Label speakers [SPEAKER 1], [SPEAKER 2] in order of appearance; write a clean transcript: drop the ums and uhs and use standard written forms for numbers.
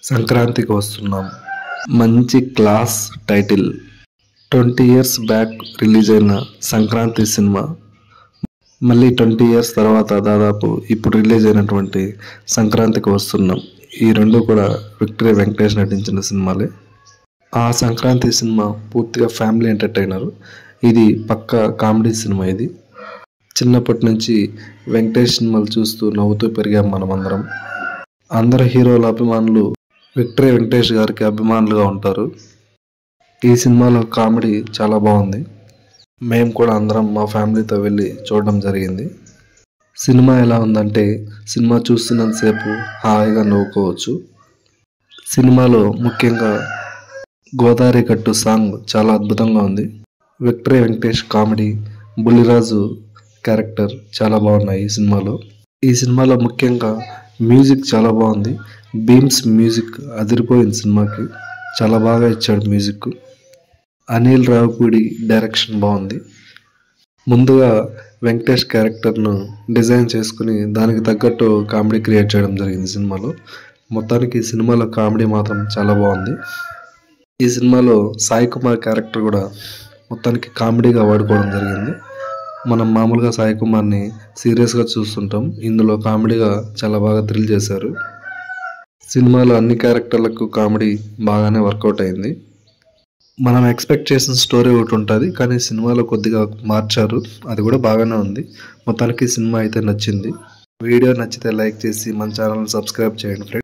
[SPEAKER 1] సంక్రాంతికి వస్తున్నాం. మంచి class title. 20 years back release అయిన సంక్రాంతి సినిమా మళ్ళీ 20 ఇయర్స్ తర్వాత దాదాపు ఇప్పుడు రిలీజ్ అయినటువంటి సంక్రాంతికి వస్తున్నాం. ఈ రెండు కూడా విక్టరీ వెంకటేష్ నటించిన సినిమాలే. ఆ సంక్రాంతి సినిమా పూర్తిగా ఫ్యామిలీ ఎంటర్టైనర్. ఇది పక్కా కామెడీ సినిమా. ఇది చిన్నప్పటి నుంచి వెంకటేష్ సినిమాలు చూస్తూ నవ్వుతూ పెరిగాం మనమందరం. అందరు హీరోల అభిమానులు విక్టరీ వెంకటేష్ గారికి అభిమానులుగా ఉంటారు. ఈ సినిమాలో కామెడీ చాలా బాగుంది. మేము కూడా అందరం మా ఫ్యామిలీతో వెళ్ళి చూడడం జరిగింది. సినిమా ఎలా ఉందంటే సినిమా చూస్తున్నంతసేపు హాయిగా నవ్వుకోవచ్చు. సినిమాలో ముఖ్యంగా గోదావరి గట్టు సాంగ్ చాలా అద్భుతంగా ఉంది. Victory Venkatesh comedy, Bulliraju character చాలా బాగున్నాయి ఈ సినిమాలో. ఈ సినిమాలో ముఖ్యంగా మ్యూజిక్ చాలా బాగుంది. బీమ్స్ మ్యూజిక్ అదిరిపోయింది. సినిమాకి చాలా బాగా ఇచ్చాడు మ్యూజిక్. అనిల్ రావిపూడి డైరెక్షన్ బాగుంది. ముందుగా వెంకటేష్ క్యారెక్టర్ను డిజైన్ చేసుకుని దానికి తగ్గట్టు కామెడీ క్రియేట్ చేయడం జరిగింది సినిమాలో. మొత్తానికి ఈ సినిమాలో కామెడీ మాత్రం చాలా బాగుంది. ఈ సినిమాలో సాయి కుమార్ క్యారెక్టర్ కూడా మొత్తానికి కామెడీగా వాడుకోవడం జరిగింది. మనం మామూలుగా సాయి కుమార్ని సీరియస్గా చూస్తుంటాం. ఇందులో కామెడీగా చాలా బాగా థ్రిల్ చేశారు. సినిమాలో అన్ని క్యారెక్టర్లకు కామెడీ బాగానే వర్కౌట్ అయింది. మనం ఎక్స్పెక్ట్ చేసిన స్టోరీ ఒకటి ఉంటుంది, కానీ సినిమాలో కొద్దిగా మార్చారు. అది కూడా బాగానే ఉంది. మొత్తానికి సినిమా అయితే నచ్చింది. వీడియో నచ్చితే లైక్ చేసి మన ఛానల్ని సబ్స్క్రైబ్ చేయండి ఫ్రెండ్స్.